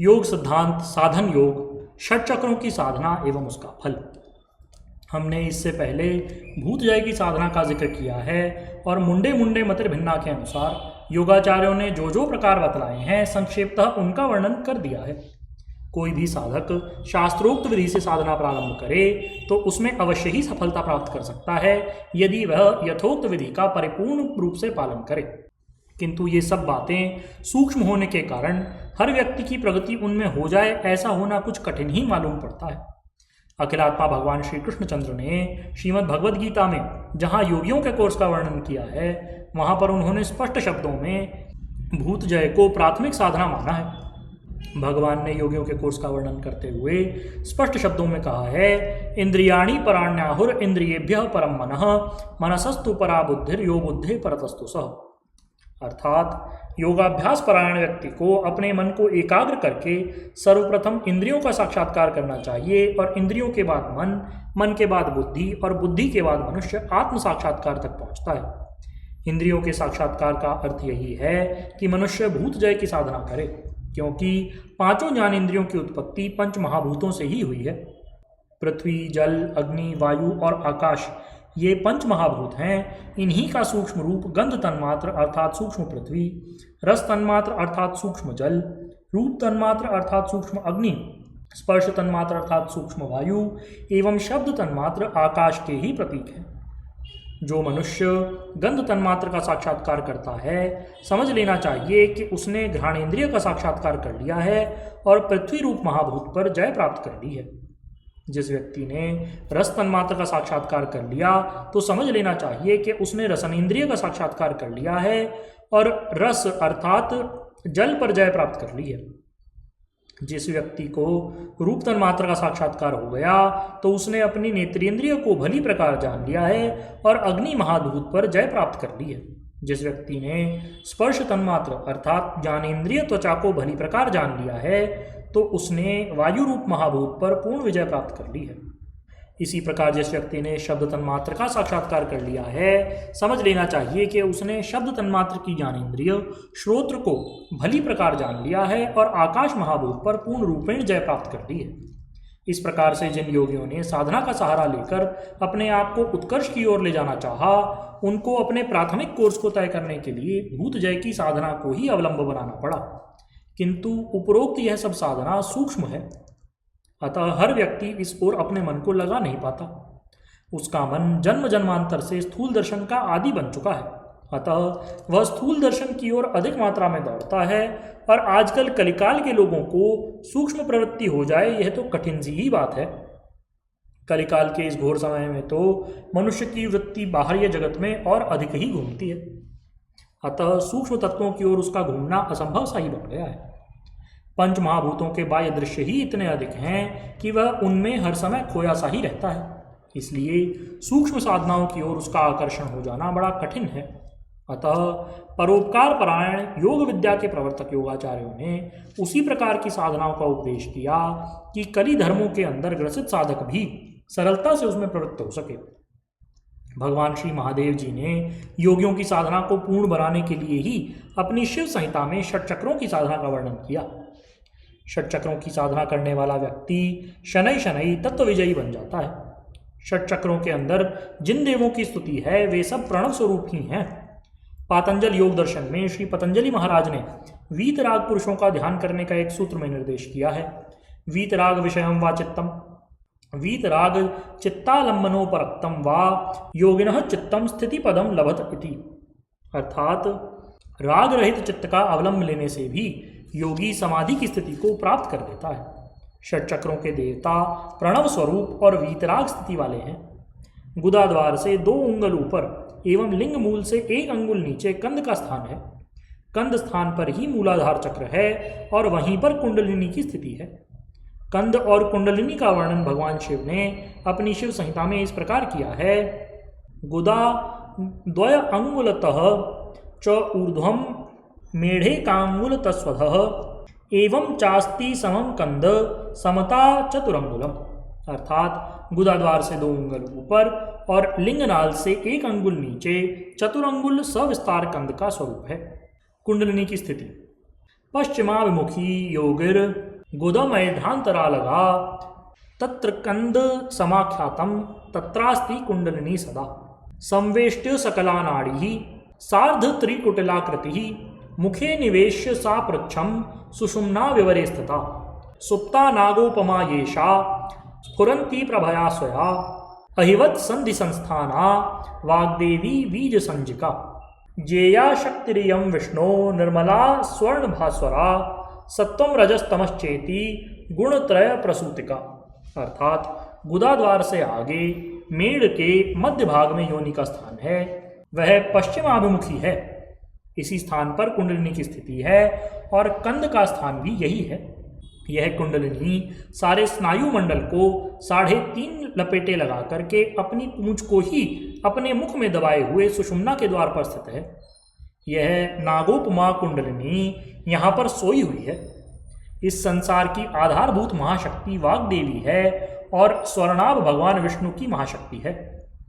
योग सिद्धांत, साधन योग, षट चक्रों की साधना एवं उसका फल। हमने इससे पहले भूत जय की साधना का जिक्र किया है और मुंडे मुंडे मतिर्भिन्ना के अनुसार योगाचार्यों ने जो जो प्रकार बतलाए हैं संक्षेपतः उनका वर्णन कर दिया है। कोई भी साधक शास्त्रोक्त विधि से साधना प्रारंभ करे तो उसमें अवश्य ही सफलता प्राप्त कर सकता है यदि वह यथोक्त विधि का परिपूर्ण रूप से पालन करे। किंतु ये सब बातें सूक्ष्म होने के कारण हर व्यक्ति की प्रगति उनमें हो जाए ऐसा होना कुछ कठिन ही मालूम पड़ता है। अखिलात्मा भगवान श्री कृष्णचंद्र ने श्रीमद् भगवद गीता में जहाँ योगियों के कोर्स का वर्णन किया है वहाँ पर उन्होंने स्पष्ट शब्दों में भूत जय को प्राथमिक साधना माना है। भगवान ने योगियों के कोर्स का वर्णन करते हुए स्पष्ट शब्दों में कहा है, इंद्रियाणि पराण्याहुर इंद्रियेभ्यः परम मनः मनसस्तु परा बुद्धिर यो बुद्धि परतस्तु सः। अर्थात योगाभ्यास परायण व्यक्ति को अपने मन को एकाग्र करके सर्वप्रथम इंद्रियों का साक्षात्कार करना चाहिए और इंद्रियों के बाद मन, मन के बाद बुद्धि और बुद्धि के बाद मनुष्य आत्म साक्षात्कार तक पहुंचता है। इंद्रियों के साक्षात्कार का अर्थ यही है कि मनुष्य भूत जय की साधना करे, क्योंकि पांचों ज्ञानेंद्रियों की उत्पत्ति पंच महाभूतों से ही हुई है। पृथ्वी, जल, अग्नि, वायु और आकाश ये पंच महाभूत हैं। इन्हीं का सूक्ष्म रूप गंध तन्मात्र अर्थात सूक्ष्म पृथ्वी, रस तन्मात्र अर्थात सूक्ष्म जल, रूप तन्मात्र अर्थात सूक्ष्म अग्नि, स्पर्श तन्मात्र अर्थात सूक्ष्म वायु एवं शब्द तन्मात्र आकाश के ही प्रतीक हैं। जो मनुष्य गंध तन्मात्र का साक्षात्कार करता है समझ लेना चाहिए कि उसने घ्राणेन्द्रिय का साक्षात्कार कर लिया है और पृथ्वी रूप महाभूत पर जय प्राप्त कर ली है। जिस व्यक्ति ने रस तन्मात्र का साक्षात्कार कर लिया तो समझ लेना चाहिए कि उसने रसनेन्द्रिय का साक्षात्कार कर लिया है और रस अर्थात जल पर जय प्राप्त कर ली है। जिस व्यक्ति को रूप तन्मात्र का साक्षात्कार हो गया तो उसने अपनी नेत्रेंद्रिय को भली प्रकार जान लिया है और अग्नि महाभूत पर जय प्राप्त कर ली है। जिस व्यक्ति ने स्पर्श तन्मात्र अर्थात ज्ञानेन्द्रिय त्वचा को भली प्रकार जान लिया है तो उसने वायु रूप महाभूत पर पूर्ण विजय प्राप्त कर ली है। इसी प्रकार जिस व्यक्ति ने शब्द तन्मात्र का साक्षात्कार कर लिया है समझ लेना चाहिए कि उसने शब्द तन्मात्र की ज्ञानेन्द्रिय श्रोत्र को भली प्रकार जान लिया है और आकाश महाभूत पर पूर्ण रूपेण जय प्राप्त कर ली है। इस प्रकार से जिन योगियों ने साधना का सहारा लेकर अपने आप को उत्कर्ष की ओर ले जाना चाहा उनको अपने प्राथमिक कोर्स को तय करने के लिए भूत जय की साधना को ही अवलंब बनाना पड़ा। किंतु उपरोक्त यह सब साधना सूक्ष्म है, अतः हर व्यक्ति इस ओर अपने मन को लगा नहीं पाता। उसका मन जन्म जन्मांतर से स्थूल दर्शन का आदि बन चुका है, अतः वह स्थूल दर्शन की ओर अधिक मात्रा में दौड़ता है और आजकल कलिकाल के लोगों को सूक्ष्म प्रवृत्ति हो जाए यह तो कठिन सी ही बात है। कलिकाल के इस घोर समय में तो मनुष्य की वृत्ति बाहरी जगत में और अधिक ही घूमती है, अतः सूक्ष्म तत्वों की ओर उसका घूमना असंभव सा ही बन गया है। पंच महाभूतों के बाह्य दृश्य ही इतने अधिक हैं कि वह उनमें हर समय खोया सा ही रहता है, इसलिए सूक्ष्म साधनाओं की ओर उसका आकर्षण हो जाना बड़ा कठिन है। अतः परोपकार परायण योग विद्या के प्रवर्तक योगाचार्यों ने उसी प्रकार की साधनाओं का उपदेश किया कि कली धर्मों के अंदर ग्रसित साधक भी सरलता से उसमें प्रवृत्त हो सके। भगवान श्री महादेव जी ने योगियों की साधना को पूर्ण बनाने के लिए ही अपनी शिव संहिता में षट चक्रों की साधना का वर्णन किया। षट चक्रों की साधना करने वाला व्यक्ति शनै शनै तत्व विजयी बन जाता है। षट चक्रों के अंदर जिन देवों की स्तुति है वे सब प्रणव स्वरूप ही हैं। पातंजल योग दर्शन में श्री पतंजलि महाराज ने वीतराग पुरुषों का ध्यान करने का एक सूत्र में निर्देश किया है। वीतराग विषयम वा चित्तम वीतराग चित्तालंबनोपरक्तम वा योगिनः चित्तम स्थिति पदम लभत इति। अर्थात राग रहित चित्त का अवलंब लेने से भी योगी समाधि की स्थिति को प्राप्त कर लेता है। षट चक्रों के देवता प्रणव स्वरूप और वीतराग स्थिति वाले हैं। गुदा द्वार से 2 अंगुल ऊपर एवं लिंग मूल से 1 अंगुल नीचे कंद का स्थान है। कंद स्थान पर ही मूलाधार चक्र है और वहीं पर कुंडलिनी की स्थिति है। कंद और कुंडलिनी का वर्णन भगवान शिव ने अपनी शिव संहिता में इस प्रकार किया है। गुदा द्वय अंगुलतः च ऊर्ध्वम मेढ़े कांगुल तस्वधः एवं चास्ति समम कंद समता चतुरंगुलम। अर्थात गुदा द्वार से 2 अंगुल ऊपर और लिंगनाल से 1 अंगुल नीचे चतुरंगुल सविस्तार कंद का स्वरूप है। कुंडलिनी की स्थिति पश्चिमाभिमुखी योगिर गुदमैढ्रान्तरालगा तत्र कंद समाख्यातम तत्रास्ति कुंडलिनी सदा संवेष्ट्य सकला नाड़ी सार्ध त्रिकुटिलाकृति मुखे निवेश्य सा पृच्छम सुषुम्ना विवरे स्थिता सुप्ता नागोपमा येषा स्फुरन्ती प्रभया स्वया अहिवत् संधि संस्थाना वाग्देवी बीज संजिका जेया शक्तिरियं विष्णो निर्मला स्वर्ण भास्वरा सत्वम रजस्तमश्चेति गुणत्रय प्रसूतिका। अर्थात गुदा द्वार से आगे मेढ़ के मध्य भाग में योनि का स्थान है, वह पश्चिमाभिमुखी है। इसी स्थान पर कुंडलिनी की स्थिति है और कंद का स्थान भी यही है। यह कुंडलिनी सारे स्नायु मंडल को 3.5 लपेटे लगा करके अपनी पूंछ को ही अपने मुख में दबाए हुए सुषुम्ना के द्वार पर स्थित है। यह नागोपमा कुंडलिनी यहाँ पर सोई हुई है। इस संसार की आधारभूत महाशक्ति वाग्देवी है और स्वर्णाभ भगवान विष्णु की महाशक्ति है।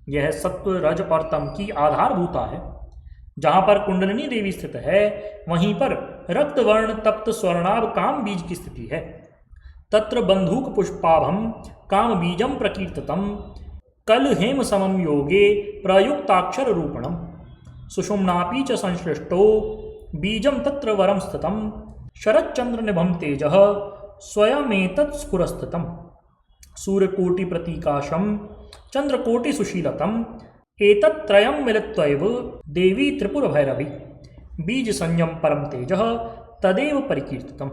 यह सत्व रज और तम की आधारभूता है। जहाँ पर कुंडलिनी देवी स्थित है वहीं पर रक्तवर्ण तप्त स्वर्णाभ काम बीज की स्थिति है। तत्र बंधूक पुष्पाभम काम बीजम प्रकीर्तितम कल हेम समम योगे प्रयुक्ताक्षर रूपणम सुषुम्नापि च संश्लिष्टो बीजम तत्र वरम स्थितम शरच्चंद्र निभम तेजः स्वयमेतत् स्फुरस्थितम सूर्यकोटि प्रतीकाशम चंद्रकोटि सुशीलतम एतत्त्रयं मिलित्वैव देवी त्रिपुर भैरवी बीज संयम परम तेजः तदेव परिकीर्तितम।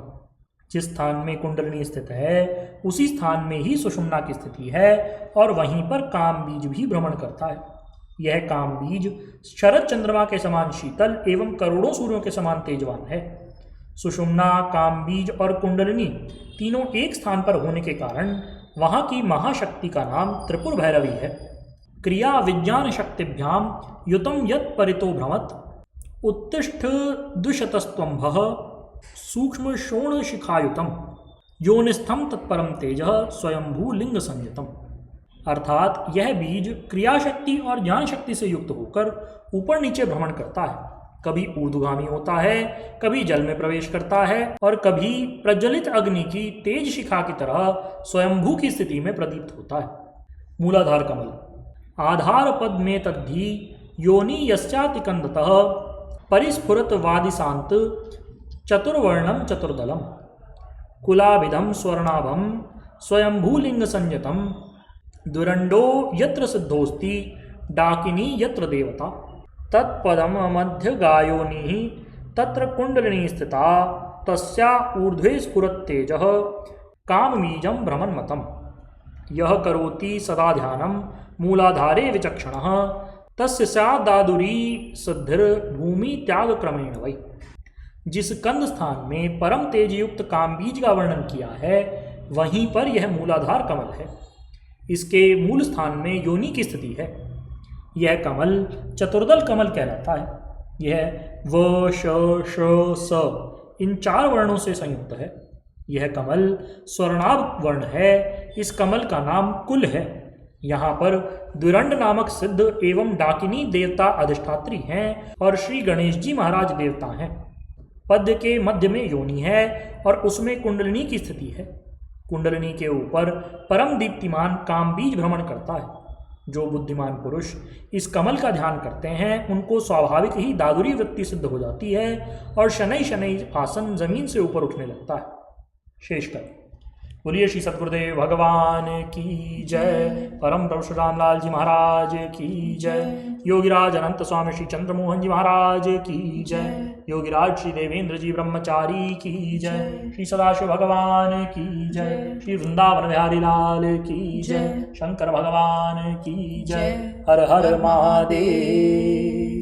जिस स्थान में कुंडलिनी स्थित है उसी स्थान में ही सुषुम्ना की स्थिति है और वहीं पर काम बीज भी भ्रमण करता है। यह काम बीज शरद चंद्रमा के समान शीतल एवं करोड़ों सूर्यों के समान तेजवान है। सुषुम्ना, काम बीज और कुंडलिनी तीनों एक स्थान पर होने के कारण वहाँ की महाशक्ति का नाम त्रिपुर भैरवी है। क्रिया विज्ञान शक्तिभ्याम युतम यत् परितो भ्रमत उत्तिष्ठ द्विशतस्त्वम्भः सूक्ष्म शोण शिखायुतम योनिस्थम तत्परम तेजः स्वयंभू लिंग संयतम। अर्थात यह बीज क्रियाशक्ति और ज्ञान शक्ति से युक्त होकर ऊपर नीचे भ्रमण करता है। कभी ऊर्ध्वगामी होता है, कभी जल में प्रवेश करता है और कभी प्रज्वलित अग्नि की तेज शिखा की तरह स्वयंभू की स्थिति में प्रदीप्त होता है। मूलाधार कमल आधार पद में तद्धि योनि यस्यातिकंदतः परिस्फुरत वादिशांत चतुर्वर्णम चतुर्दलम कुलाभिधम स्वर्णाभम स्वयंभूलिंग संयतम दुरंडो यत्र सिद्धोस्ति डाकिनी यत्र देवता तत्पदम मध्य गायोनि तत्र कुंडलिनी स्थिता तस्या ऊर्ध्वे स्फुरत् तेजः कामबीजं भ्रमन्मतम् यह करोति सदा ध्यानम मूलाधारे विचक्षणः तस्य स्यादादुरी सिद्धिर भूमि त्याग क्रमेण वै। जिस कंद स्थान में परम तेज युक्त काम बीज का वर्णन किया है वहीं पर यह मूलाधार कमल है। इसके मूल स्थान में योनि की स्थिति है। यह कमल चतुर्दल कमल कहलाता है। यह व श स इन 4 वर्णों से संयुक्त है। यह कमल स्वर्णाभ वर्ण है। इस कमल का नाम कुल है। यहाँ पर दुरंड नामक सिद्ध एवं डाकिनी देवता अधिष्ठात्री हैं और श्री गणेश जी महाराज देवता हैं। पद्य के मध्य में योनि है और उसमें कुंडलिनी की स्थिति है। कुंडलिनी के ऊपर परम दीप्तिमान काम बीज भ्रमण करता है। जो बुद्धिमान पुरुष इस कमल का ध्यान करते हैं उनको स्वाभाविक ही दादुरी वृत्ति सिद्ध हो जाती है और शनै शनै आसन जमीन से ऊपर उठने लगता है। शेषकर बोलिए श्री सद्गुरुदेव भगवान की जय। परम प्रभु रामलाल जी महाराज की जय। योगीराज अनंत स्वामी श्री चंद्रमोहन जी महाराज की जय। योगीराज श्री देवेंद्र जी ब्रह्मचारी की जय। श्री सदाशिव भगवान की जय। श्री वृंदावन बिहारी लाल की जय। शंकर भगवान की जय। हर हर महादेव।